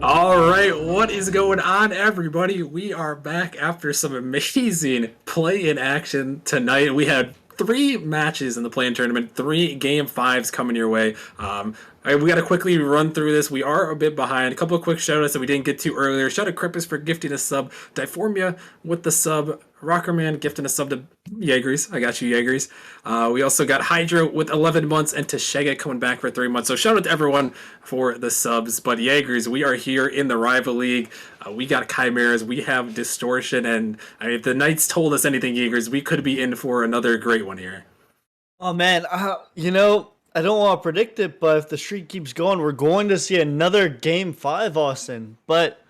All right, what is going on, everybody? We are back after some amazing play-in action tonight. We had three matches in the play-in tournament, three game fives coming your way. We got to quickly run through this. We are a bit behind. A couple of quick shoutouts that we didn't get to earlier. Shout out Crippus for gifting a sub, Diformia with the sub, Rockerman gifting a sub to Jaegers. I got you, Jaegers. We also got Hydro with 11 months and Teshega coming back for 3 months. So shout out to everyone for the subs. But Jaegers, we are here in the Rival League. We got Chimeras, we have Distortion, and I mean, if the Knights told us anything, Jaegers, we could be in for another great one here. Oh man, I don't want to predict it, but if the streak keeps going, we're going to see another game 5, Austin. But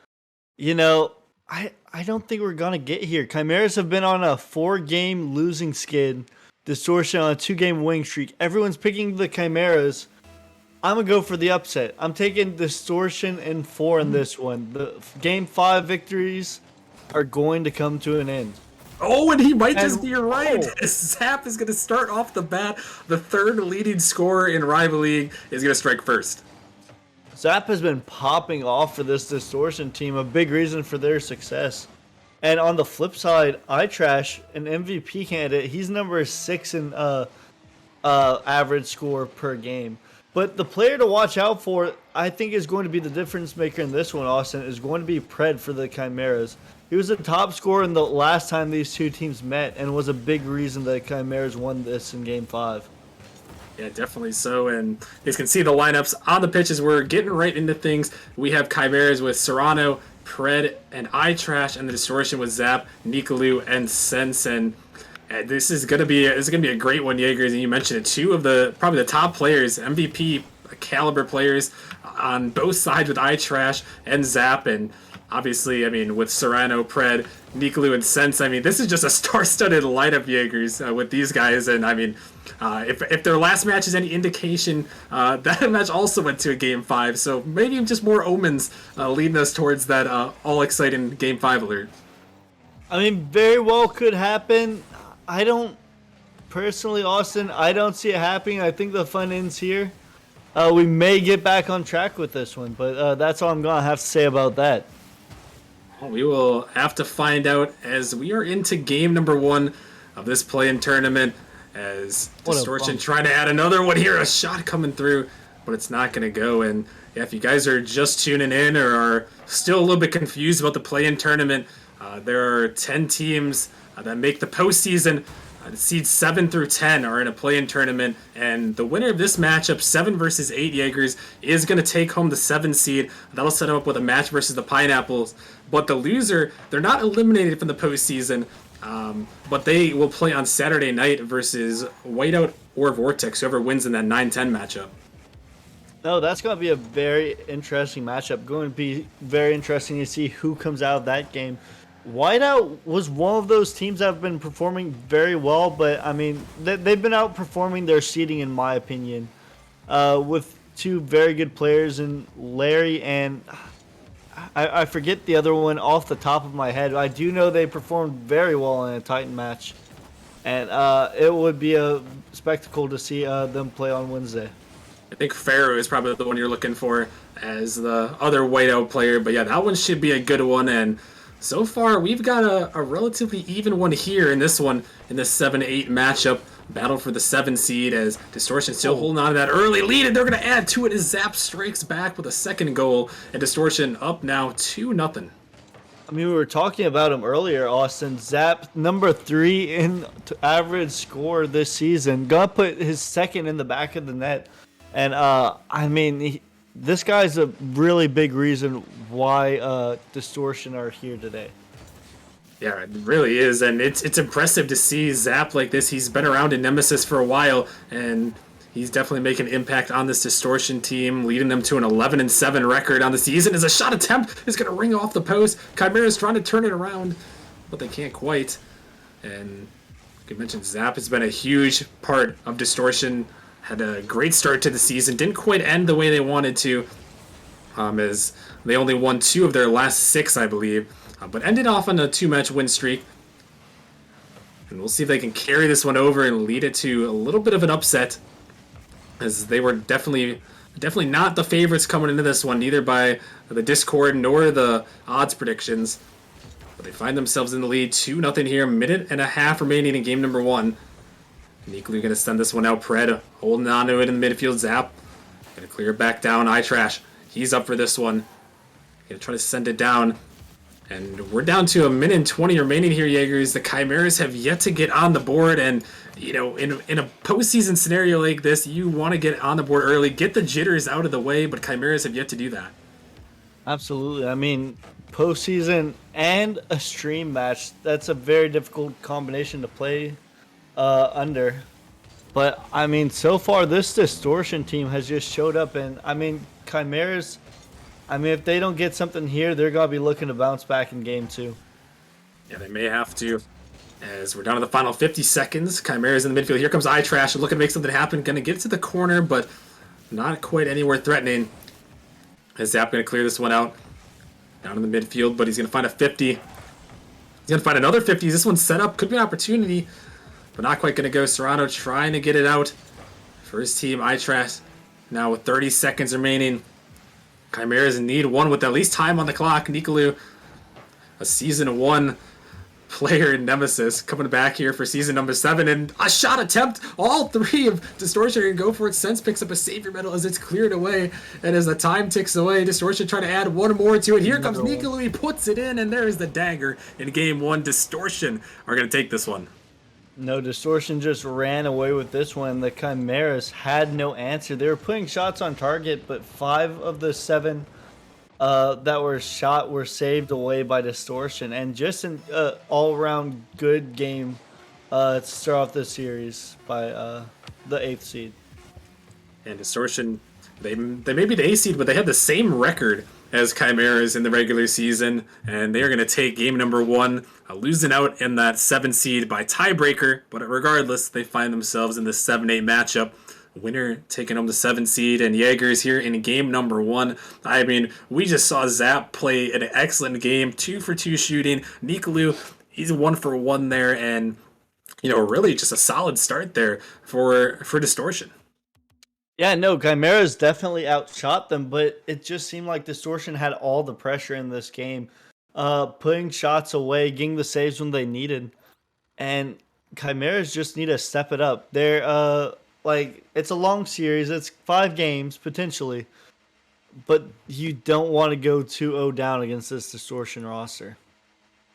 I don't think we're gonna get here. Chimeras have been on a 4-game losing skid. Distortion on a 2-game winning streak. Everyone's picking the Chimeras. I'm gonna go for the upset. I'm taking Distortion and 4 in this one. The game 5 victories are going to come to an end. Oh, and he might just be right. Zap is going to start off the bat. The third leading scorer in Rival League is going to strike first. Zap has been popping off for this Distortion team, a big reason for their success. And on the flip side, iTrash, an MVP candidate, he's number 6 in average score per game. But the player to watch out for, I think, is going to be the difference maker in this one, Austin, is going to be Pred for the Chimeras. He was the top scorer in the last time these two teams met and was a big reason that Chimeras won this in Game 5. Yeah, definitely so. And you can see the lineups on the pitches. We're getting right into things. We have Chimeras with Serrano, Pred, and iTrash, and the Distortion with Zap, Nikolou, and Sense. And this is gonna be a great one, Jaegers. And you mentioned it. Two of probably the top players, MVP caliber players on both sides with iTrash and Zap. And obviously, I mean, with Serrano, Pred, Nikolou, and Sense, I mean, this is just a star-studded lineup, Jaegers, with these guys. And I mean, if their last match is any indication, that match also went to a Game 5. So maybe just more omens leading us towards that all-exciting Game 5 alert. I mean, very well could happen. I don't, personally, Austin, I don't see it happening. I think the fun ends here. We may get back on track with this one, but that's all I'm going to have to say about that. We will have to find out as we are into game number 1 of this play-in tournament. As Distortion trying to add another one here, a shot coming through, but it's not going to go. And yeah, if you guys are just tuning in or are still a little bit confused about the play-in tournament, there are 10 teams that make the postseason. Seeds 7 through 10 are in a play-in tournament, and the winner of this matchup, 7 versus 8 Jaegers, is going to take home the 7 seed. That'll set them up with a match versus the Pineapples. But the loser, they're not eliminated from the postseason, but they will play on Saturday night versus Whiteout or Vortex, whoever wins in that 9-10 matchup. No, that's going to be a very interesting matchup. Going to be very interesting to see who comes out of that game. Whiteout was one of those teams that have been performing very well, but I mean, they've been outperforming their seeding, in my opinion, with 2 very good players in Larry and I forget the other one off the top of my head. I do know they performed very well in a Titan match, and it would be a spectacle to see them play on Wednesday. I think Pharaoh is probably the one you're looking for as the other Whiteout player, but yeah, that one should be a good one. And so far, we've got a relatively even one here in this one, in this 7-8 matchup. Battle for the 7 seed as Distortion still holding on to that early lead, and they're going to add to it as Zap strikes back with a second goal, and Distortion up now 2-0. I mean, we were talking about him earlier, Austin. Zap, number 3 in average score this season. Gonna put his second in the back of the net. And, I mean, this guy's a really big reason why Distortion are here today. Yeah, it really is, and it's impressive to see Zap like this. He's been around in Nemesis for a while, and he's definitely making an impact on this Distortion team, leading them to an 11-7 record on the season. As a shot attempt is going to ring off the post. Chimera's trying to turn it around, but they can't quite. And like I mentioned, Zap has been a huge part of Distortion. Had a great start to the season. Didn't quite end the way they wanted to, as they only won 2 of their last 6, I believe. But ended off on a 2-match win streak. And we'll see if they can carry this one over and lead it to a little bit of an upset. as they were definitely not the favorites coming into this one, neither by the Discord nor the odds predictions. But they find themselves in the lead 2-0 here, minute and a half remaining in game number 1. Nicolou gonna send this one out. Pred holding on to it in the midfield. Zap gonna clear it back down. iTrash, he's up for this one. Gonna try to send it down. And we're down to a minute and 20 remaining here, Jaegers. The Chimeras have yet to get on the board, and you know, in a postseason scenario like this, you want to get on the board early, get the jitters out of the way, but Chimeras have yet to do that. Absolutely. I mean, postseason and a stream match, that's a very difficult combination to play under. But, I mean, so far, this Distortion team has just showed up, and, I mean, Chimeras, I mean, if they don't get something here, they're going to be looking to bounce back in game 2. Yeah, they may have to. As we're down to the final 50 seconds, Chimeras in the midfield. Here comes iTrash, looking to make something happen. Going to get to the corner, but not quite anywhere threatening. As Zap going to clear this one out. Down in the midfield, but he's going to find a 50. He's going to find another 50. This one's set up. Could be an opportunity, but not quite going to go. Serrano trying to get it out. First team, iTrash, now with 30 seconds remaining. Chimeras in need one with at least time on the clock. Nicolou, a season 1 player in Nemesis, coming back here for season number 7, and a shot attempt. All 3 of Distortion can go for it. Sense picks up a savior medal as it's cleared away, and as the time ticks away, Distortion trying to add one more to it. Here comes Nicolou, he puts it in, and there's the dagger in game 1. Distortion are going to take this one. No, Distortion just ran away with this one. The Chimeras had no answer. They were putting shots on target, but 5 of the 7 that were shot were saved away by Distortion. And just an all-around good game to start off this series by the 8th seed. And Distortion, they may be the 8th seed, but they had the same record as Chimeras in the regular season, and they are going to take game number 1, losing out in that 7 seed by tiebreaker, but regardless, they find themselves in the 7-8 matchup. Winner taking home the 7 seed, and Jaegers here in game number 1. I mean, we just saw Zap play an excellent game, 2 for 2 shooting. Nicolou, he's 1 for 1 there, and you know, really just a solid start there for Distortion. Yeah, no, Chimeras definitely outshot them, but it just seemed like Distortion had all the pressure in this game, putting shots away, getting the saves when they needed, and Chimeras just need to step it up. They're like, it's a long series, it's 5 games potentially, but you don't want to go 2-0 down against this Distortion roster.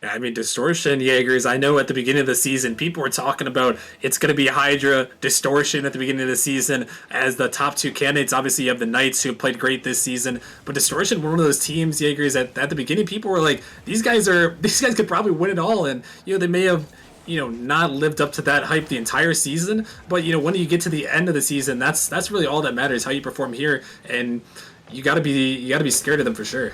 I mean, Distortion, Jaegers, I know at the beginning of the season, people were talking about it's going to be Hydra, Distortion at the beginning of the season as the top 2 candidates. Obviously, you have the Knights who have played great this season, but Distortion were one of those teams, Jaegers, at the beginning, people were like, these guys could probably win it all, and, you know, they may have, you know, not lived up to that hype the entire season, but, you know, when you get to the end of the season, that's really all that matters, how you perform here, and you gotta be scared of them for sure.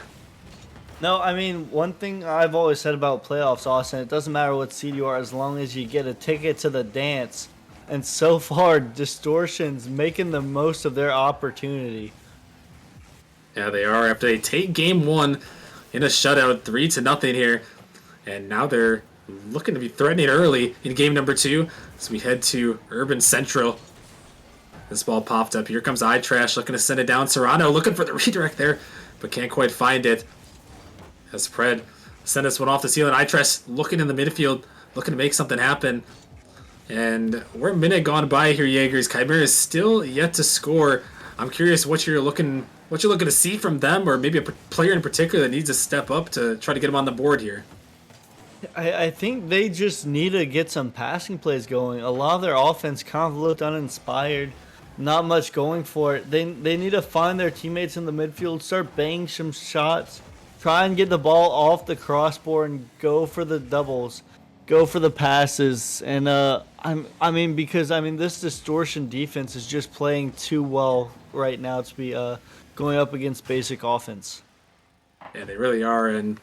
No, I mean, one thing I've always said about playoffs, Austin, it doesn't matter what seed you are as long as you get a ticket to the dance. And so far, Distortion's making the most of their opportunity. Yeah, they are. After they take game 1 in a shutout, 3-0 here. And now they're looking to be threatening early in game number 2. So we head to Urban Central. This ball popped up. Here comes iTrash looking to send it down. Serrano looking for the redirect there, but can't quite find it. As Pred send this one off the ceiling. iTrash looking in the midfield, looking to make something happen. And we're a minute gone by here, Jaegers. Chimeras is still yet to score. I'm curious what you're looking to see from them, or maybe a player in particular that needs to step up to try to get them on the board here. I think they just need to get some passing plays going. A lot of their offense kind of looked uninspired. Not much going for it. They need to find their teammates in the midfield, start banging some shots. Try and get the ball off the crossbar and go for the doubles, go for the passes, and this Distortion defense is just playing too well right now to be going up against basic offense. Yeah, they really are, and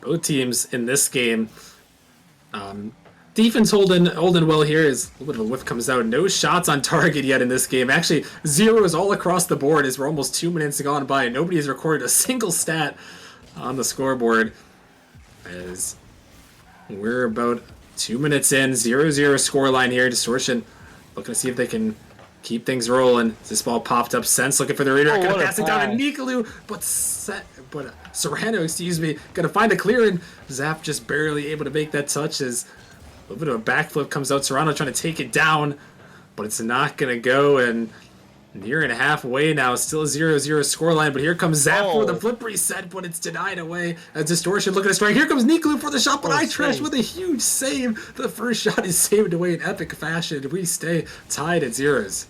both teams in this game, defense holding well here. As a little bit of a whiff comes out. No shots on target yet in this game. Actually, 0s all across the board as we're almost 2 minutes gone by, and nobody has recorded a single stat on the scoreboard. As we're about 2 minutes in, 0-0 scoreline here. Distortion looking to see if they can keep things rolling. This ball popped up. Sense looking for the reader. Gonna pass it down to Nikalu, but Serrano, gonna find the clear, and Zap just barely able to make that touch as a little bit of a backflip comes out. Serrano trying to take it down, but it's not gonna go, and near and halfway now, still a 0-0 scoreline, but here comes Zap for the flip reset, but it's denied away as Distortion looking to strike. Here comes Nikalu for the shot, but iTrash with a huge save. The first shot is saved away in epic fashion. We stay tied at zeros.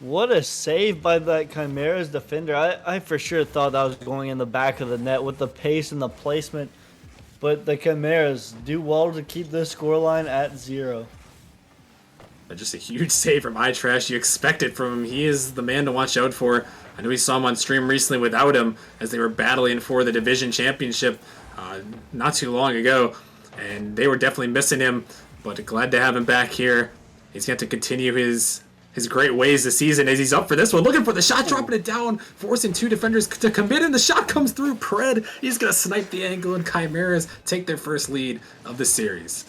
What a save by that Chimeras defender. I for sure thought that was going in the back of the net with the pace and the placement, but the Chimeras do well to keep this scoreline at 0. Just a huge save from iTrash. You expect it from him. He is the man to watch out for. I know we saw him on stream recently without him as they were battling for the division championship not too long ago, and they were definitely missing him, but glad to have him back here. He's going to continue his great ways this season as he's up for this one. Looking for the shot, dropping it down, forcing 2 defenders to commit, and the shot comes through. Pred, he's going to snipe the angle, and Chimeras take their first lead of the series.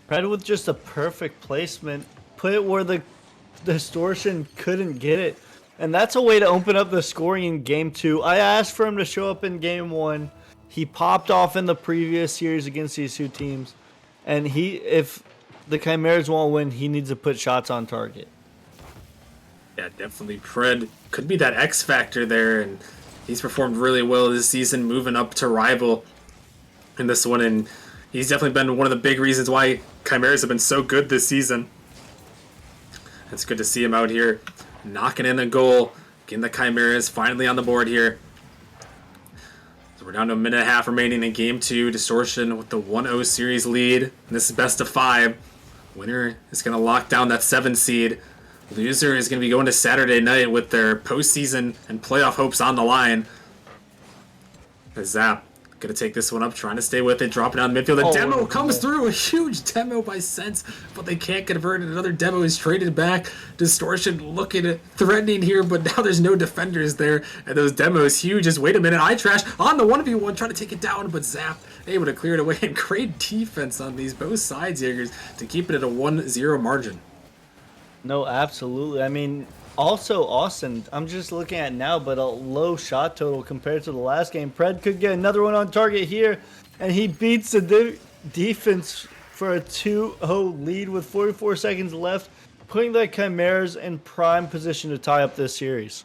Pred with just a perfect placement. Put it where the Distortion couldn't get it. And that's a way to open up the scoring in Game 2. I asked for him to show up in Game 1. He popped off in the previous series against these 2 teams. And if the Chimeras won't win, he needs to put shots on target. Yeah, definitely. Pred could be that X factor there, and he's performed really well this season, moving up to rival in this one. And he's definitely been one of the big reasons why Chimeras have been so good this season. It's good to see him out here knocking in the goal, getting the Chimeras finally on the board here. So we're down to a minute and a half remaining in Game 2. Distortion with the 1-0 series lead. And this is best of 5. Winner is going to lock down that 7 seed. Loser is going to be going to Saturday night with their postseason and playoff hopes on the line. Zap going to take this one up, trying to stay with it, dropping down the midfield. The demo comes through, a huge demo by Sense, but they can't convert it. Another demo is traded back. Distortion looking at threatening here, but now there's no defenders there, and those demos huge. Just wait a minute, iTrash on the 1v1 trying to take it down, but Zap able to clear it away, and great defense on these both sides, Jaegers, to keep it at a 1-0 margin. No, absolutely. I mean, also Austin, I'm just looking at now, but a low shot total compared to the last game. Pred could get another one on target here, and he beats the defense for a 2-0 lead with 44 seconds left, putting the Chimeras in prime position to tie up this series.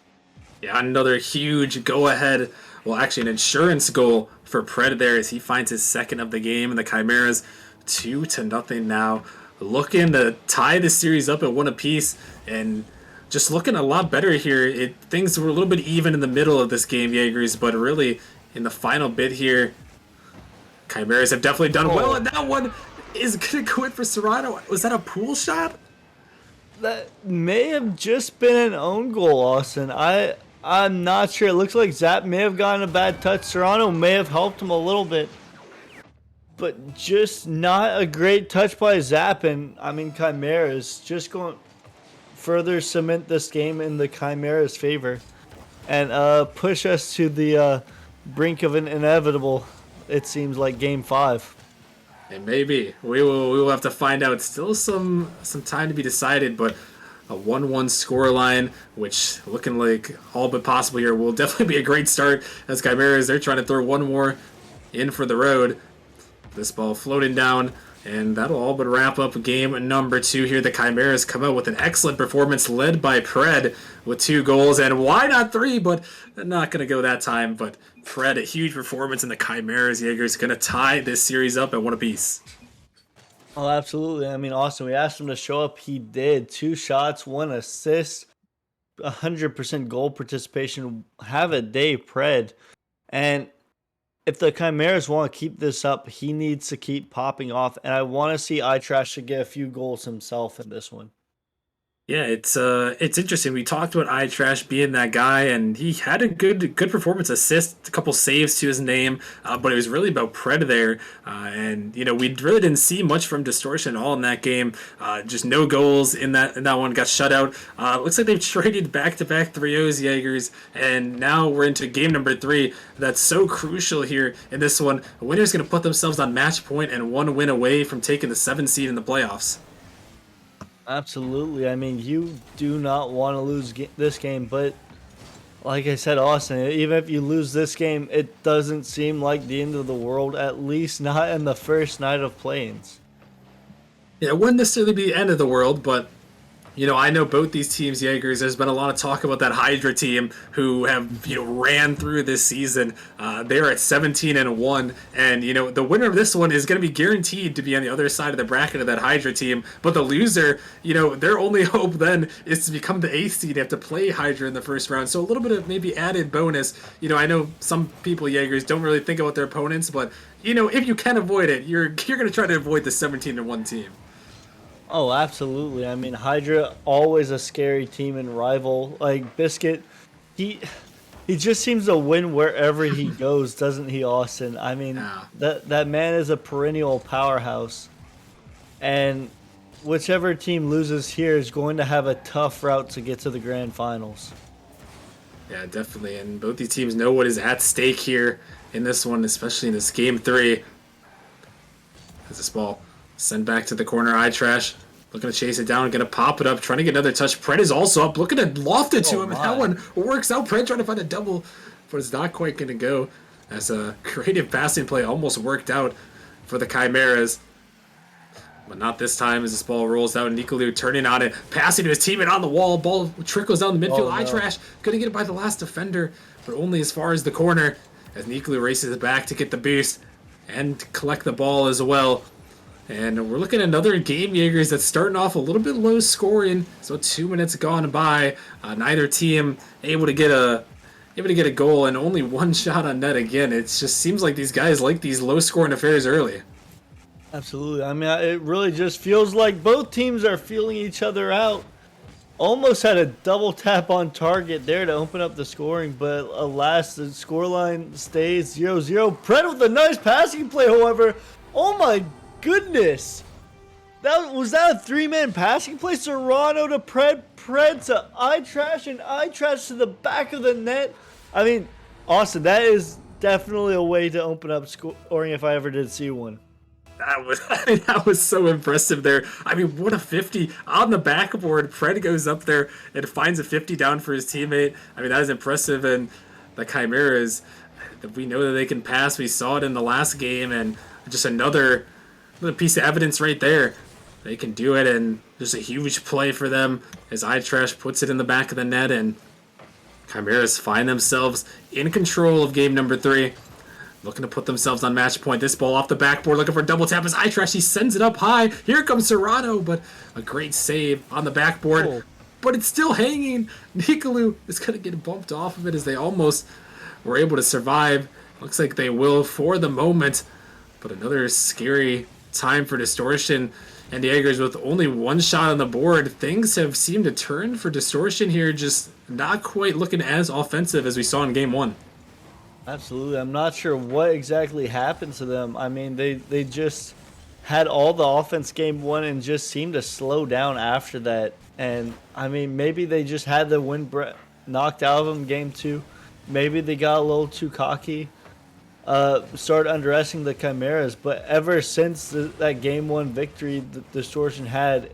Yeah, another huge go-ahead, well, actually an insurance goal for Pred there as he finds his second of the game, and the Chimeras 2-0 now, looking to tie the series up at 1 apiece, and just looking a lot better here. Things were a little bit even in the middle of this game, Jaegers, but really in the final bit here, Chimeras have definitely done well, and that one is going to go in for Serrano. Was that a pool shot? That may have just been an own goal, Austin. I'm not sure. It looks like Zap may have gotten a bad touch. Serrano may have helped him a little bit, but just not a great touch by Zap. And I mean, Chimeras just going further cement this game in the Chimeras' favor and push us to the brink of an inevitable, it seems like, Game 5. And maybe we will have to find out. Still some time to be decided, but a 1-1 scoreline, which looking like all but possible here, will definitely be a great start as Chimeras, they're trying to throw one more in for the road. This ball floating down, and that'll all but wrap up game number 2 here. The Chimeras come out with an excellent performance led by Pred with 2 goals, and why not 3, but not going to go that time. But Pred, a huge performance, and the Chimeras, Jaegers, going to tie this series up at 1 apiece. Oh, absolutely. I mean, Austin, we asked him to show up. He did. 2 shots, 1 assist, 100% goal participation. Have a day, Pred. And if the Chimeras want to keep this up, he needs to keep popping off. And I want to see iTrash to get a few goals himself in this one. Yeah, it's interesting. We talked about iTrash being that guy, and he had a good performance, assist, a couple saves to his name, but it was really about Pred there. And we really didn't see much from Distortion at all in that game. Just no goals in that one. Got shut out. Looks like they've traded back-to-back 3-0s, Jaegers, and now we're into game number 3. That's so crucial here in this one. The winner's going to put themselves on match point and 1 win away from taking the 7th seed in the playoffs. Absolutely. I mean, you do not want to lose this game, but like I said, Austin, even if you lose this game, it doesn't seem like the end of the world, at least not in the first night of play-ins. Yeah, it wouldn't necessarily be the end of the world, but I know both these teams, Jaegers. There's been a lot of talk about that Hydra team who have, ran through this season. They're at 17-1, and the winner of this one is going to be guaranteed to be on the other side of the bracket of that Hydra team. But the loser, their only hope then is to become the 8th seed. They have to play Hydra in the first round, so a little bit of maybe added bonus. I know some people, Jaegers, don't really think about their opponents, but if you can avoid it, you're going to try to avoid the 17-1 team. Oh, absolutely. I mean, Hydra, always a scary team and rival. Like, Biscuit, he just seems to win wherever he goes, doesn't he, Austin? I mean, Yeah. that man is a perennial powerhouse. And whichever team loses here is going to have a tough route to get to the grand finals. Yeah, definitely. And both these teams know what is at stake here in this one, especially in this game 3. As this ball sent back to the corner, iTrash looking to chase it down, going to pop it up, trying to get another touch. Pred is also up, looking to loft it to him, and that one works out. Pred trying to find a double, but it's not quite going to go. As a creative passing play almost worked out for the Chimeras. But not this time as this ball rolls out. Nikalu turning on it, passing to his teammate on the wall. Ball trickles down the midfield. iTrash going to get it by the last defender, but only as far as the corner. As Nikalu races it back to get the boost and collect the ball as well. And we're looking at another game, Jaegers, that's starting off a little bit low scoring. So 2 minutes gone by. Neither team able to get a goal, and only one shot on net again. It just seems like these guys like these low scoring affairs early. Absolutely. I mean, it really just feels like both teams are feeling each other out. Almost had a double tap on target there to open up the scoring, but alas, the scoreline stays 0-0. Pred with a nice passing play, however. Oh my goodness. Was that a 3-man passing play? Serrano to Pred, Pred to iTrash, and iTrash to the back of the net. I mean, Austin, that is definitely a way to open up scoring if I ever did see one. That was so impressive there. I mean, what a 50 on the backboard. Pred goes up there and finds a 50 down for his teammate. I mean, that is impressive. And the Chimeras, we know that they can pass. We saw it in the last game, and just another piece of evidence right there. They can do it, and there's a huge play for them as iTrash puts it in the back of the net, and Chimeras find themselves in control of game number 3. Looking to put themselves on match point. This ball off the backboard, looking for a double tap as iTrash. He sends it up high. Here comes Serrano, but a great save on the backboard. Oh. But it's still hanging. Nikalu is going to get bumped off of it as they almost were able to survive. Looks like they will for the moment. But another scary time for Distortion and the Jaegers with only one shot on the board. Things have seemed to turn for Distortion here, just not quite looking as offensive as we saw in game 1. Absolutely. I'm not sure what exactly happened to them. I mean, they just had all the offense game 1 and just seemed to slow down after that. And, I mean, maybe they just had the wind knocked out of them game 2. Maybe they got a little too cocky, started underestimating the Chimeras. But ever since that game 1 victory the Distortion had,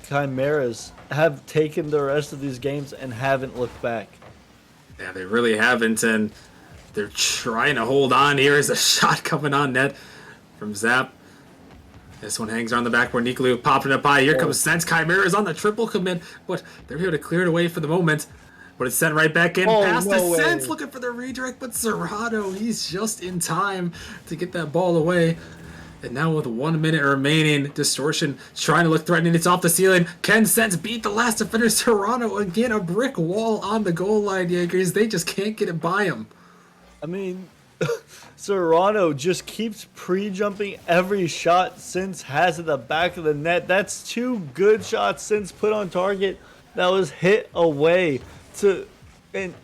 Chimeras have taken the rest of these games and haven't looked back. Yeah, they really haven't, and they're trying to hold on. Here is a shot coming on net from Zap. This one hangs around the backboard. Nikalu popping up high. Here comes Sense. Chimeras on the triple commit, but they're able to clear it away for the moment. But it's sent right back in. Past the Sense, looking for the redirect, but Serrano, he's just in time to get that ball away. And now with 1 minute remaining, Distortion trying to look threatening. It's off the ceiling. Can Sense beat the last defender? Serrano again, a brick wall on the goal line, Jaegers. They just can't get it by him. I mean, Serrano just keeps pre-jumping every shot since has at the back of the net. That's 2 good shots since put on target that was hit away to and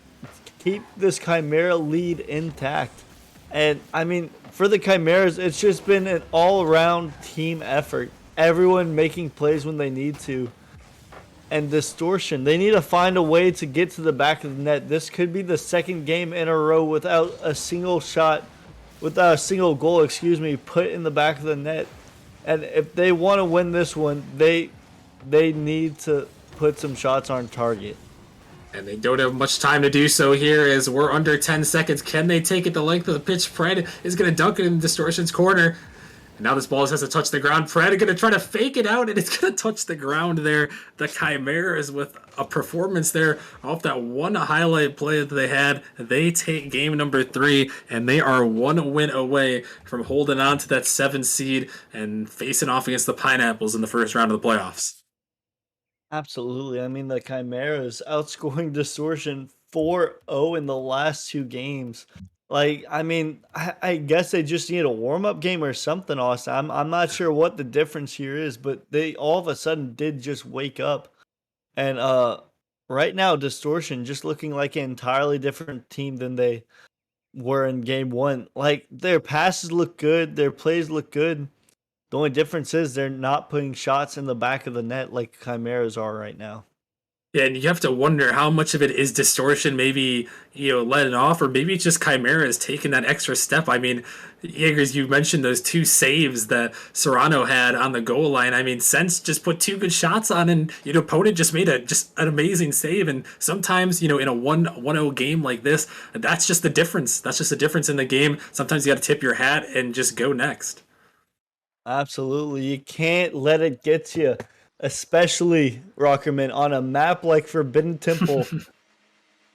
keep this Chimera lead intact. And, I mean, for the Chimeras, it's just been an all-around team effort. Everyone making plays when they need to. And Distortion, they need to find a way to get to the back of the net. This could be the second game in a row without a single shot, without a single goal, put in the back of the net. And if they want to win this one, they they need to put some shots on target. And they don't have much time to do so here as we're under 10 seconds. Can they take it the length of the pitch? Pred is going to dunk it in Distortion's corner. And now this ball has to touch the ground. Pred going to try to fake it out, and it's going to touch the ground there. The Chimeras with a performance there off that one highlight play that they had. They take game number 3, and they are 1 win away from holding on to that 7th seed and facing off against the Pineapples in the first round of the playoffs. Absolutely. I mean, the Chimeras outscoring Distortion 4-0 in the last 2 games. Like, I mean, I guess they just need a warm-up game or something, Austin. I'm not sure what the difference here is, but they all of a sudden did just wake up. And right now, Distortion just looking like an entirely different team than they were in game 1. Like, their passes look good, their plays look good. The only difference is they're not putting shots in the back of the net like Chimeras are right now. Yeah, and you have to wonder how much of it is Distortion maybe, letting off, or maybe it's just Chimeras taking that extra step. I mean, Jaegers, you mentioned those 2 saves that Serrano had on the goal line. I mean, Sense just put 2 good shots on, and your opponent just made just an amazing save. And sometimes, in a 1-0 game like this, that's just the difference. That's just the difference in the game. Sometimes you got to tip your hat and just go next. Absolutely. You can't let it get to you, especially, Rockerman, on a map like Forbidden Temple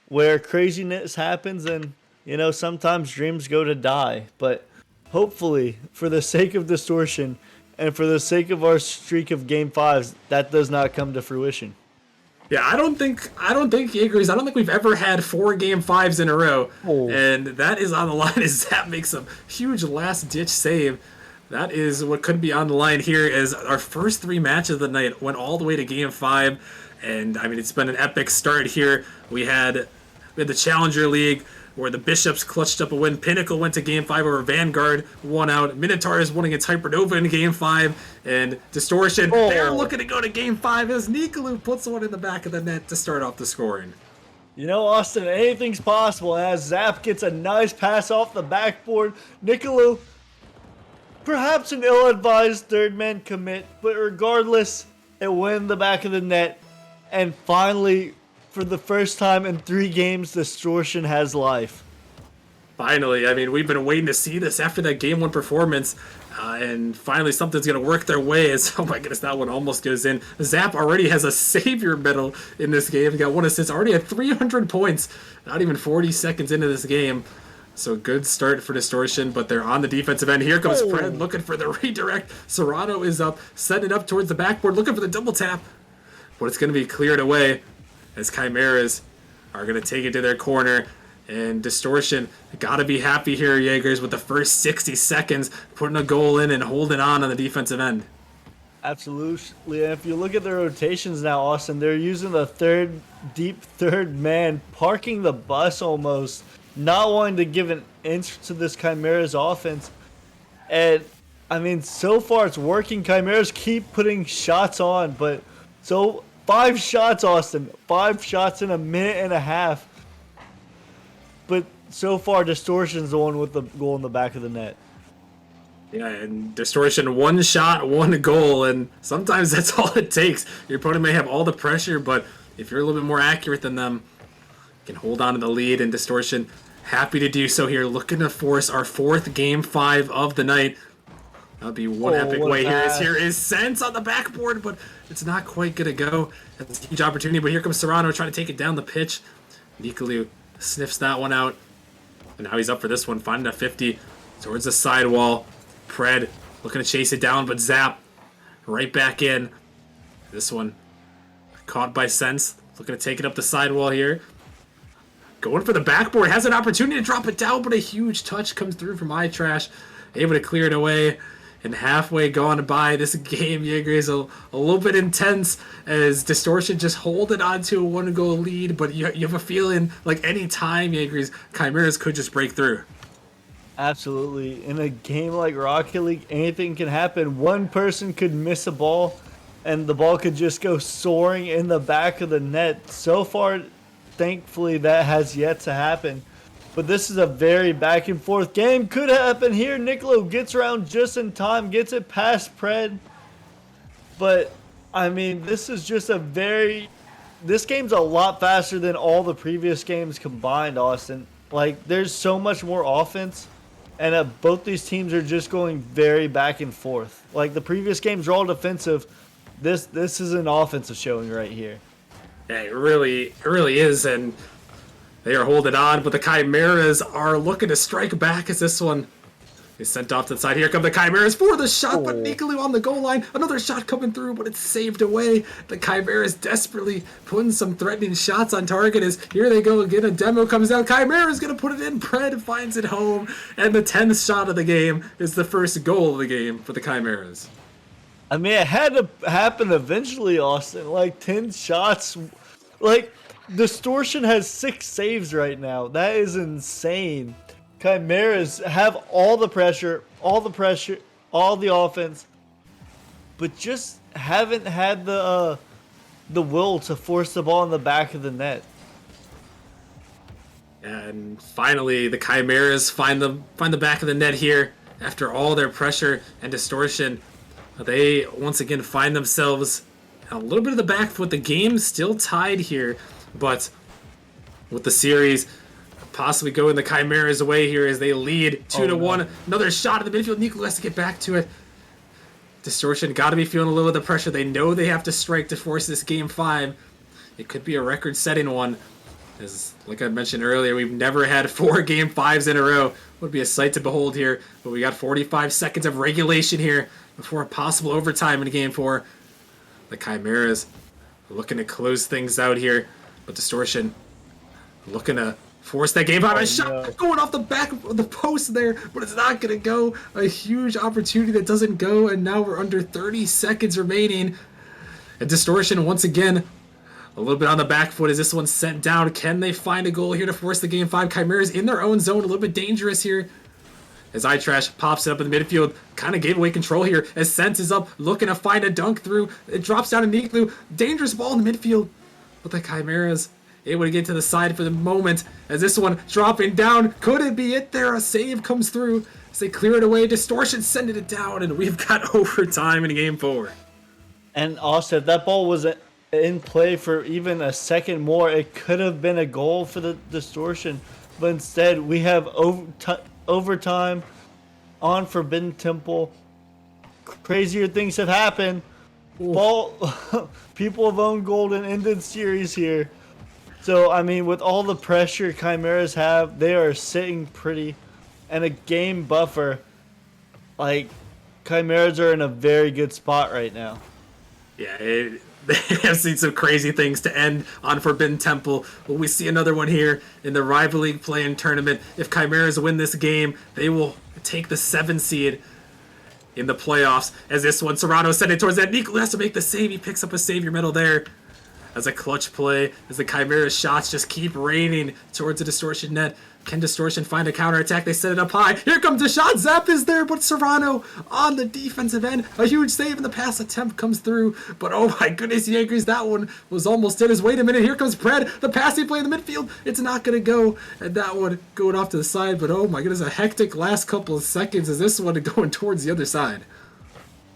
where craziness happens and, sometimes dreams go to die. But hopefully, for the sake of Distortion and for the sake of our streak of Game 5s, that does not come to fruition. Yeah, I don't think Jaegers, I don't think we've ever had 4 Game 5s in a row. Oh. And that is on the line as Zap makes a huge last-ditch save. That is what could be on the line here, as our first 3 matches of the night went all the way to Game 5. And, I mean, it's been an epic start here. We had the Challenger League, where the Bishops clutched up a win. Pinnacle went to Game 5 over Vanguard, won out. Minotaurs won against Hypernova in Game 5. And Distortion, they're looking to go to Game 5 as Nikolai puts one in the back of the net to start off the scoring. Austin, anything's possible as Zap gets a nice pass off the backboard. Nikolai, perhaps an ill-advised third-man commit, but regardless, it went in the back of the net. And finally, for the first time in 3 games, Distortion has life. Finally, I mean, we've been waiting to see this after that Game 1 performance. And finally, something's going to work their way. As, oh my goodness, that one almost goes in. Zap already has a savior medal in this game. He got 1 assist, already at 300 points. Not even 40 seconds into this game. So good start for Distortion, but they're on the defensive end. Here comes Fred looking for the redirect. Serrano is up, setting it up towards the backboard, looking for the double tap. But it's going to be cleared away as Chimeras are going to take it to their corner. And Distortion, got to be happy here, Jaegers, with the first 60 seconds, putting a goal in and holding on the defensive end. Absolutely. And if you look at the rotations now, Austin, they're using the deep third man, parking the bus almost, not wanting to give an inch to this Chimeras offense. And, I mean, so far it's working. Chimeras keep putting shots on, but 5 shots, Austin. 5 shots in a minute and a half. But so far, Distortion's the one with the goal in the back of the net. Yeah, and Distortion, 1 shot, 1 goal, and sometimes that's all it takes. Your opponent may have all the pressure, but if you're a little bit more accurate than them, can hold on to the lead, and Distortion happy to do so here, looking to force our 4th Game 5 of the night. That'll be one epic way. Here is Sense on the backboard, but it's not quite going to go. That's a huge opportunity, but here comes Serrano trying to take it down the pitch. Nikolai sniffs that one out, and now he's up for this one, finding a 50 towards the sidewall. Pred looking to chase it down, but Zap right back in. This one caught by Sense, looking to take it up the sidewall here. Going for the backboard, has an opportunity to drop it down, but a huge touch comes through from iTrash, able to clear it away. And halfway gone by, this game, Jaeger, is a little bit intense as Distortion just holding on to a 1-goal lead, but you have a feeling like any time, Jaeger's Chimeras could just break through. Absolutely. In a game like Rocket League, anything can happen. One person could miss a ball, and the ball could just go soaring in the back of the net. So far, thankfully, that has yet to happen. But this is a very back and forth game. Could happen here. Nikolai gets around just in time, gets it past Pred. But I mean, this is just a very. This game's a lot faster than all the previous games combined, Austin. Like, there's so much more offense, and both these teams are just going very back and forth. Like, the previous games are all defensive. This is an offensive showing right here. Yeah, it really is, and they are holding on, but the Chimeras are looking to strike back as this one is sent off to the side. Here come the Chimeras for the shot, but Nicolou on the goal line. Another shot coming through, but it's saved away. The Chimeras desperately putting some threatening shots on target as here they go again. A demo comes out. Chimera's going to put it in. Pred finds it home, and the 10th shot of the game is the first goal of the game for the Chimeras. I mean, it had to happen eventually, Austin. Like, 10 shots. Like, Distortion has 6 saves right now. That is insane. Chimeras have all the pressure, all the offense, but just haven't had the will to force the ball in the back of the net. And finally, the Chimeras find the back of the net here after all their pressure and Distortion. They once again find themselves a little bit of the back foot. The game still tied here, but with the series possibly going the Chimeras' way here as they lead 2-1. Another shot at the midfield. Nicolou has to get back to it. Distortion got to be feeling a little of the pressure. They know they have to strike to force this game 5. It could be a record-setting one. As, like I mentioned earlier, we've never had 4 game 5s in a row. Would be a sight to behold here. But we got 45 seconds of regulation here before a possible overtime in game 4. The Chimeras looking to close things out here, but Distortion looking to force that game 5. A shot going off the back of the post there, but it's not going to go. A huge opportunity that doesn't go, and now we're under 30 seconds remaining. And Distortion once again a little bit on the back foot as this one's sent down. Can they find a goal here to force the game 5? Chimeras in their own zone, a little bit dangerous here. As iTrash pops it up in the midfield, kind of gave away control here. As Sense is up, looking to find a dunk through. It drops down to Nicolou. Dangerous ball in the midfield. But the Chimeras able to get to the side for the moment. As this one dropping down. Could it be it there? A save comes through. As they clear it away. Distortion sending it down. And we've got overtime in game 4. And also, if that ball was in play for even a second more, it could have been a goal for the Distortion. But instead, we have overtime on Forbidden Temple. Crazier things have happened. Ball, people have owned gold and ended series here. So, I mean, with all the pressure Chimeras have, they are sitting pretty. And a game buffer, like, Chimeras are in a very good spot right now. Yeah, they have seen some crazy things to end on Forbidden Temple. Will we see another one here in the Rival League play-in tournament? If Chimeras win this game, they will take the 7 seed in the playoffs. As this one, Serrano sent it towards that. Nicolou has to make the save. He picks up a savior medal there. As a clutch play, as the Chimeras shots just keep raining towards the Distortion net. Can Distortion find a counterattack? They set it up high. Here comes the shot. Zap is there, but Serrano on the defensive end. A huge save, and the pass attempt comes through. But oh my goodness, Jaegers, that one was almost in his. Wait a minute, here comes Pred. The passing play in the midfield. It's not going to go. And that one going off to the side. But oh my goodness, a hectic last couple of seconds as this one going towards the other side.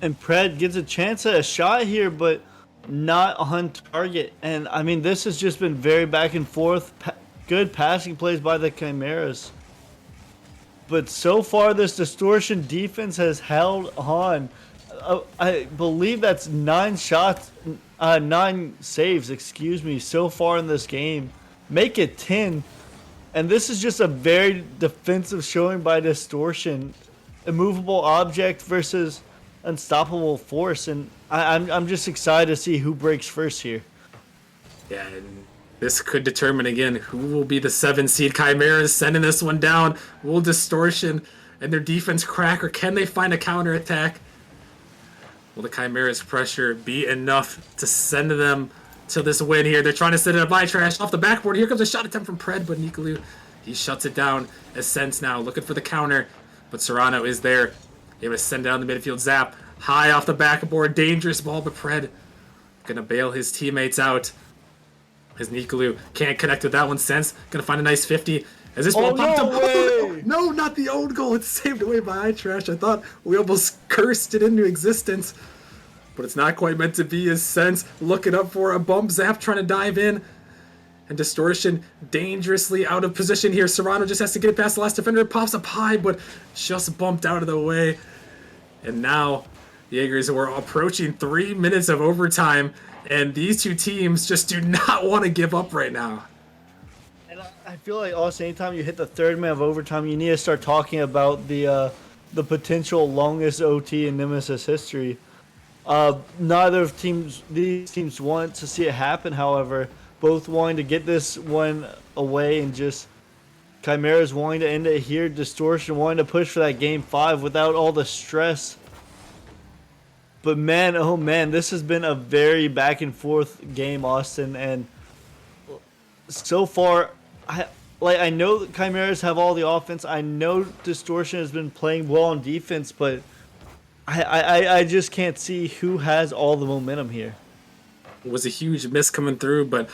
And Pred gets a chance at a shot here, but not on target. And I mean, this has just been very back and forth. Good passing plays by the Chimeras. But so far, this Distortion defense has held on. I believe that's 9 saves, excuse me, so far in this game. Make it 10. And this is just a very defensive showing by Distortion. Immovable object versus unstoppable force. And I'm just excited to see who breaks first here. Yeah, and this could determine again who will be the 7 seed. Chimeras sending this one down. Will Distortion and their defense crack, or can they find a counterattack? Will the Chimeras' pressure be enough to send them to this win here? They're trying to set it up by Trash off the backboard. Here comes a shot attempt from Pred, but Nicolou, he shuts it down. As Sense now looking for the counter, but Serrano is there. Able to send down the midfield. Zap high off the backboard. Dangerous ball, but Pred gonna bail his teammates out. As Nicolou can't connect with that one. Sense gonna find a nice 50. As this ball popped up. Oh, no, not the own goal. It's saved away by iTrash. I thought we almost cursed it into existence. but it's not quite meant to be his sense. Looking up for a bump. Zap trying to dive in. And Distortion dangerously out of position here. Serrano just has to get it past the last defender. It pops up high, but just bumped out of the way. And now, Jaegers, we're approaching 3 minutes of overtime, and these two teams just do not want to give up right now. And I feel like also anytime you hit the third minute of overtime, you need to start talking about the potential longest OT in Nemesis history. Neither of these teams want to see it happen, however. Both wanting to get this one away and just Chimeras wanting to end it here. Distortion wanting to push for that game 5 without all the stress. But man, oh man, this has been a very back and forth game, Austin. And so far, I know that Chimeras have all the offense. I know Distortion has been playing well on defense, but I just can't see who has all the momentum here. Was a huge miss coming through, but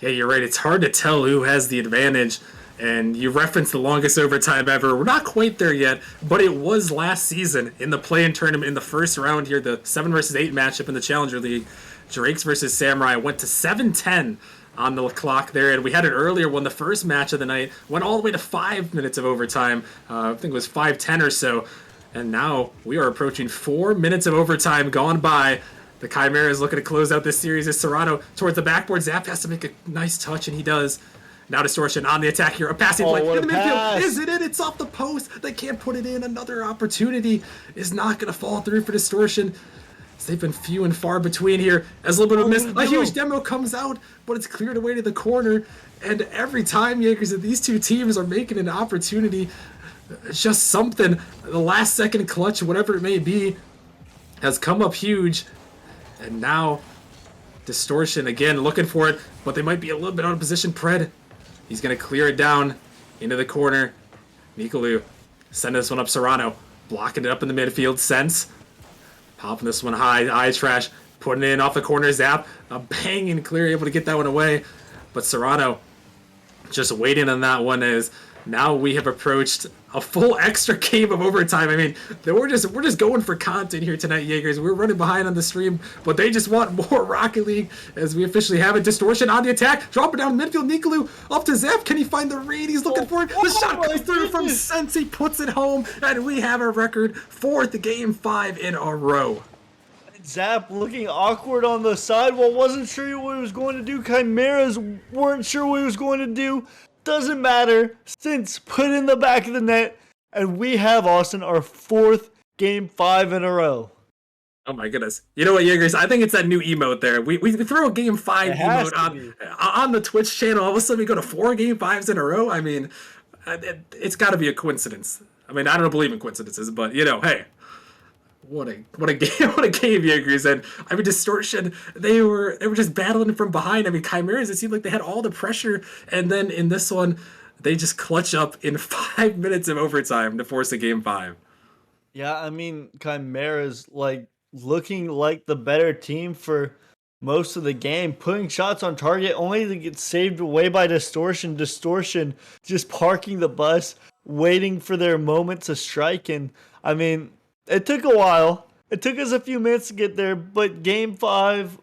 yeah, you're right. It's hard to tell who has the advantage. And you referenced the longest overtime ever. We're not quite there yet, but it was last season in the play-in tournament in the first round here, the 7 versus 8 matchup in the Challenger League. Drakes versus Samurai went to 7-10 on the clock there, and we had it earlier when the first match of the night went all the way to 5 minutes of overtime. I think it was 5-10 or so. And now we are approaching 4 minutes of overtime gone by. The Chimeras looking to close out this series as Serrano towards the backboard. Zap has to make a nice touch, and he does. Now Distortion on the attack here. A passing play in the midfield. Is it in? It's off the post. They can't put it in. Another opportunity is not going to fall through for Distortion. They've been few and far between here. As a little bit of a miss, a huge demo comes out, but it's cleared away to the corner. And every time, Jaegers, that these two teams are making an opportunity, it's just something, the last second clutch, whatever it may be, has come up huge. And now, Distortion again looking for it, but they might be a little bit out of position. Pred, he's going to clear it down into the corner. Nicolou sending this one up. Serrano blocking it up in the midfield. Sense popping this one high. Eye trash, putting it in off the corner. Zap, a banging clear, able to get that one away. But Serrano just waiting on that one as now we have approached a full extra game of overtime. I mean, we're just going for content here tonight, Jaegers. We're running behind on the stream, but they just want more Rocket League as we officially have it. Distortion on the attack, dropping down midfield. Nicolou up to Zap. Can he find the read? He's looking for it. The shot comes through from Sense. He puts it home, and we have a record 4th game 5 in a row. Zap looking awkward on the sidewall. Wasn't sure what he was going to do. Chimeras weren't sure what he was going to do. Doesn't matter. Since put in the back of the net, and we have, Austin, our 4th game 5 in a row. Oh my goodness. You know what, Jaegers? I think it's that new emote there. We throw a game 5 emote on the Twitch channel. All of a sudden we go to 4 game 5s in a row. I mean, it's got to be a coincidence. I mean, I don't believe in coincidences, but you know, hey. What a game, Jaegers. And I mean, Distortion, they were just battling from behind. I mean, Chimeras, it seemed like they had all the pressure, and then in this one, they just clutch up in 5 minutes of overtime to force a game 5. Yeah, I mean, Chimeras looking like the better team for most of the game, putting shots on target only to get saved away by Distortion. Distortion just parking the bus, waiting for their moment to strike. And I mean, it took a while. It took us a few minutes to get there, but game 5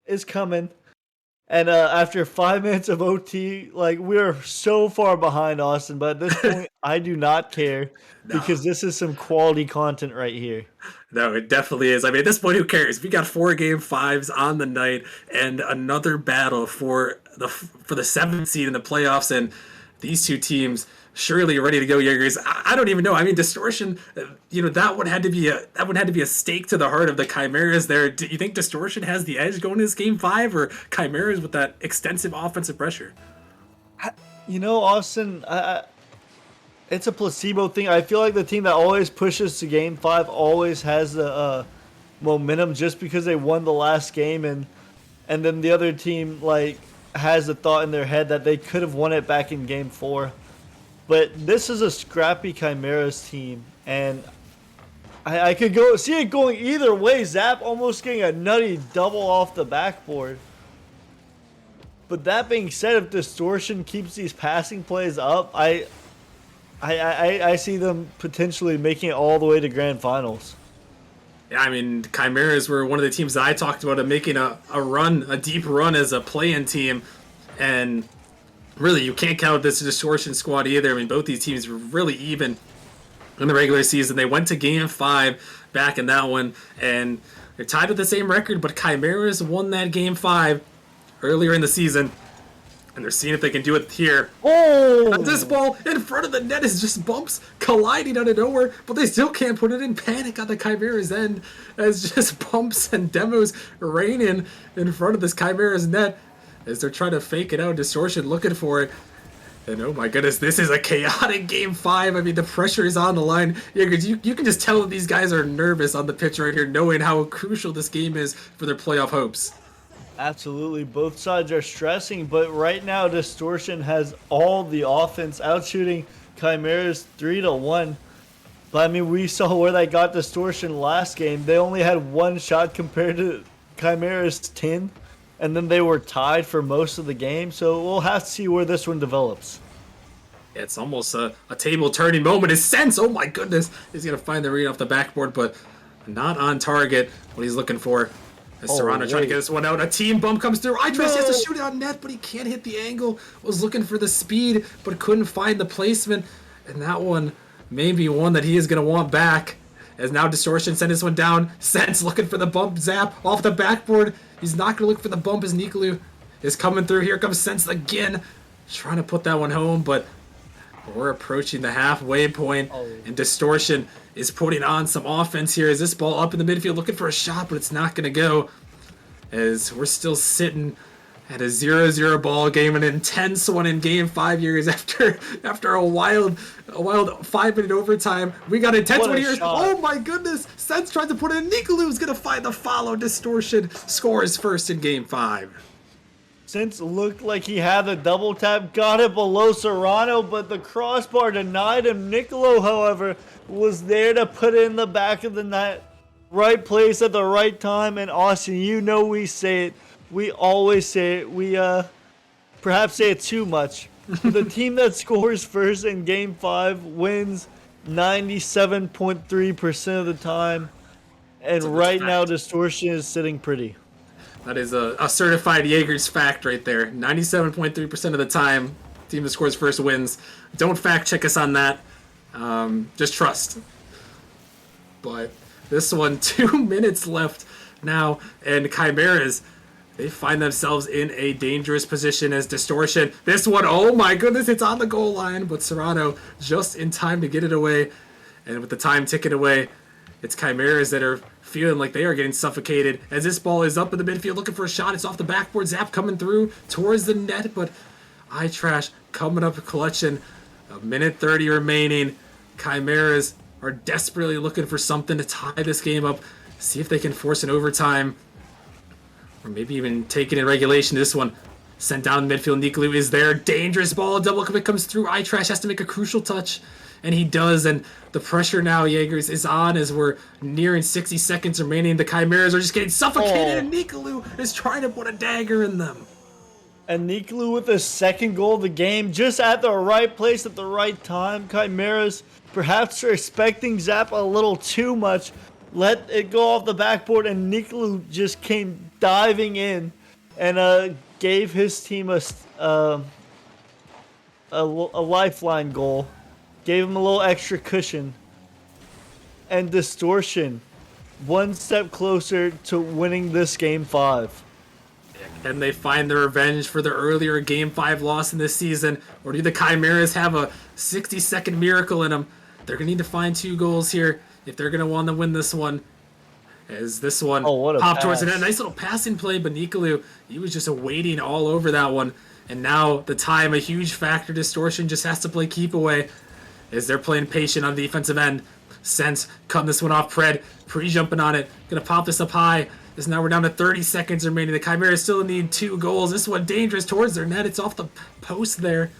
is coming. And after 5 minutes of OT, we're so far behind, Austin. But at this point, I do not care because this is some quality content right here. No, it definitely is. I mean, at this point, who cares? We got 4 game 5s on the night and another battle for the 7th seed in the playoffs. And these two teams surely ready to go, Jaegers. I don't even know. I mean, Distortion, that one had to be a stake to the heart of the Chimeras there. Do you think Distortion has the edge going to this game 5, or Chimeras with that extensive offensive pressure? Austin, it's a placebo thing. I feel like the team that always pushes to game 5 always has the momentum just because they won the last game, and then the other team has the thought in their head that they could have won it back in game 4. But this is a scrappy Chimeras team, and I could see it going either way. Zap almost getting a nutty double off the backboard. But that being said, if Distortion keeps these passing plays up, I see them potentially making it all the way to grand finals. Yeah, I mean, Chimeras were one of the teams that I talked about of making a run, a deep run as a play-in team. And really, you can't count this Distortion squad either. I mean, both these teams were really even in the regular season. They went to Game 5 back in that one, and they're tied with the same record, but Chimeras won that Game 5 earlier in the season. And they're seeing if they can do it here. Oh! This ball in front of the net is just bumps colliding out of nowhere, but they still can't put it in. Panic on the Chimera's end as just bumps and demos rain in front of this Chimera's net as they're trying to fake it out. Distortion looking for it. And oh my goodness, this is a chaotic Game 5. I mean, the pressure is on the line. Yeah, you can just tell that these guys are nervous on the pitch right here, knowing how crucial this game is for their playoff hopes. Absolutely, both sides are stressing, but right now Distortion has all the offense, outshooting Chimeras 3-1. But I mean, we saw where they got Distortion last game. They only had one shot compared to Chimeras 10, and then they were tied for most of the game. So we'll have to see where this one develops. It's almost a table turning moment. His sense, oh my goodness, he's gonna find the read off the backboard, but not on target. What he's looking for. Serrano trying to get this one out. A team bump comes through. He has to shoot it on net, but he can't hit the angle. Was looking for the speed, but couldn't find the placement. And that one may be one that he is going to want back. As now Distortion sent this one down. Sense looking for the bump. Zap off the backboard. He's not going to look for the bump as Nikolu is coming through. Here comes Sense again. Trying to put that one home, but we're approaching the halfway point, and Distortion is putting on some offense here. Is this ball up in the midfield looking for a shot, but it's not going to go, as we're still sitting at a 0-0 ball game, an intense one in Game 5 years after a wild 5-minute overtime. We got intense one here. Shot. Oh my goodness! Sense tried to put it in. Nikolu's going to find the follow. Distortion scores first in Game 5. Sense looked like he had the double tap, got it below Serrano, but the crossbar denied him. Nikolu, however, was there to put it in the back of the net. Right place at the right time. And Austin, you know we say it. We always say it. We perhaps say it too much. The team that scores first in Game 5 wins 97.3% of the time. And right now, Distortion is sitting pretty. That is a certified Jaeger's fact right there. 97.3% of the time, team that scores first wins. Don't fact check us on that. Just trust. But this one, 2 minutes left now, and Chimeras, they find themselves in a dangerous position as Distortion. This one, oh my goodness, it's on the goal line, but Serrano just in time to get it away. And with the time ticking away, it's Chimeras that are feeling like they are getting suffocated as this ball is up in the midfield looking for a shot. It's off the backboard. Zap coming through towards the net, but iTrash coming up a collection. A minute 30 remaining. Chimeras are desperately looking for something to tie this game up. See if they can force an overtime. Or maybe even take it in regulation. This one sent down the midfield. Nikolu is there. Dangerous ball. Double commit comes through. iTrash has to make a crucial touch. And he does, and the pressure now, Jaegers, is on as we're nearing 60 seconds remaining. The Chimeras are just getting suffocated, and Nikolu is trying to put a dagger in them. And Nikolu with the second goal of the game, just at the right place at the right time. Chimeras perhaps are expecting Zap a little too much. Let it go off the backboard, and Nikolu just came diving in and gave his team a lifeline goal. Gave him a little extra cushion. And Distortion, one step closer to winning this Game 5. Can they find their revenge for their earlier Game 5 loss in this season? Or do the Chimeras have a 60-second miracle in them? They're going to need to find 2 goals here if they're going to want to win this one. As this one popped towards the net. Nice little passing play, but Nikolu, he was just waiting all over that one. And now the time, a huge factor. Distortion just has to play keep away. As they're playing patient on the defensive end. Sense cutting this one off. Pre-jumping on it. Gonna pop this up high. As now we're down to 30 seconds remaining. The Chimeras still need 2 goals. This one dangerous towards their net. It's off the post there.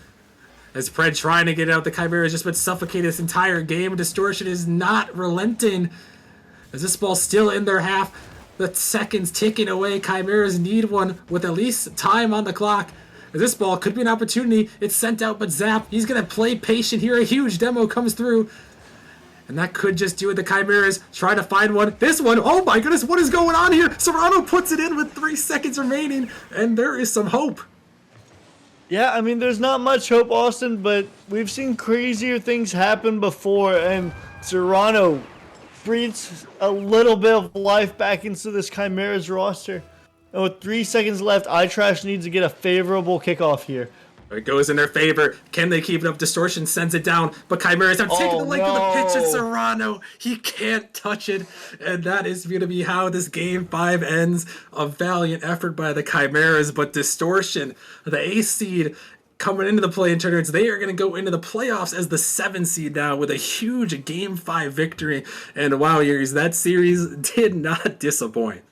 As Pred trying to get out. The Chimeras just been suffocated this entire game. Distortion is not relenting. As this ball's still in their half. The seconds ticking away. Chimeras need one with at least time on the clock. This ball could be an opportunity. It's sent out, but Zap, he's going to play patient here. A huge demo comes through. and that could just do it. The Chimeras try to find one. This one, oh my goodness, what is going on here? Serrano puts it in with 3 seconds remaining, and there is some hope. Yeah, I mean, there's not much hope, Austin, but we've seen crazier things happen before, and Serrano breathes a little bit of life back into this Chimeras roster. And with 3 seconds left, iTrash needs to get a favorable kickoff here. It goes in their favor. Can they keep it up? Distortion sends it down, but Chimeras are taking the length of the pitch, and Serrano, he can't touch it. And that is going to be how this Game 5 ends. A valiant effort by the Chimeras, but Distortion, the ace seed, coming into the play-in tournaments, they are going to go into the playoffs as the 7 seed now with a huge Game 5 victory. And wow, Yuri's, that series did not disappoint.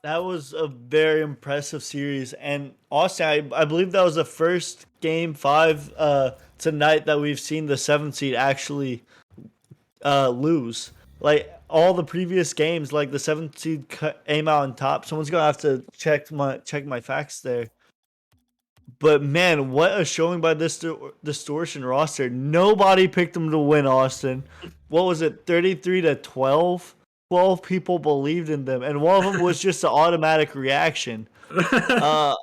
That was a very impressive series, and Austin, I believe that was the first Game 5 tonight that we've seen the 7th seed actually lose. Like, all the previous games, like the 7th seed came out on top. Someone's gonna have to check my facts there. But man, what a showing by this Distortion roster. Nobody picked them to win, Austin. What was it, 33-12? 12 people believed in them, and one of them was just an automatic reaction. I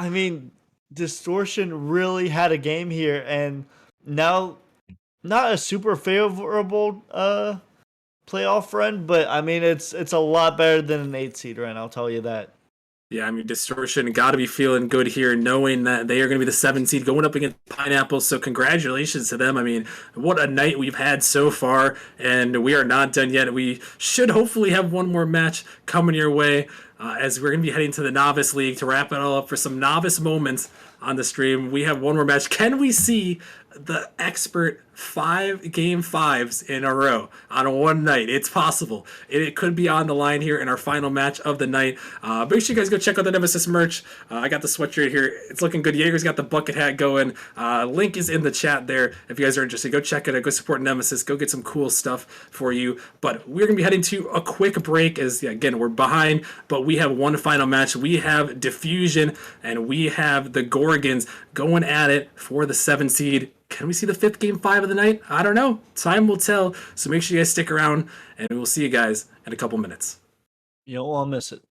mean, Distortion really had a game here, and now not a super favorable playoff run, but I mean it's a lot better than an 8 seed run, I'll tell you that. Yeah, I mean, Distortion got to be feeling good here, knowing that they are going to be the 7 seed going up against Pineapple. So congratulations to them. I mean, what a night we've had so far, and we are not done yet. We should hopefully have one more match coming your way as we're going to be heading to the Novice League to wrap it all up for some novice moments on the stream. We have one more match. Can we see the expert 5 Game 5s in a row on one night? It's possible. It could be on the line here in our final match of the night. Make sure you guys go check out the Nemesis merch. I got the sweatshirt here. It's looking good. Jaeger's got the bucket hat going. Link is in the chat there. If you guys are interested, go check it out. Go support Nemesis. Go get some cool stuff for you. But we're going to be heading to a quick break as, again, we're behind, but we have one final match. We have Diffusion, and we have the Gorgons going at it for the 7 seed. Can we see the 5th Game 5 of the night? I don't know. Time will tell. So make sure you guys stick around, and we'll see you guys in a couple minutes. You don't want to miss it.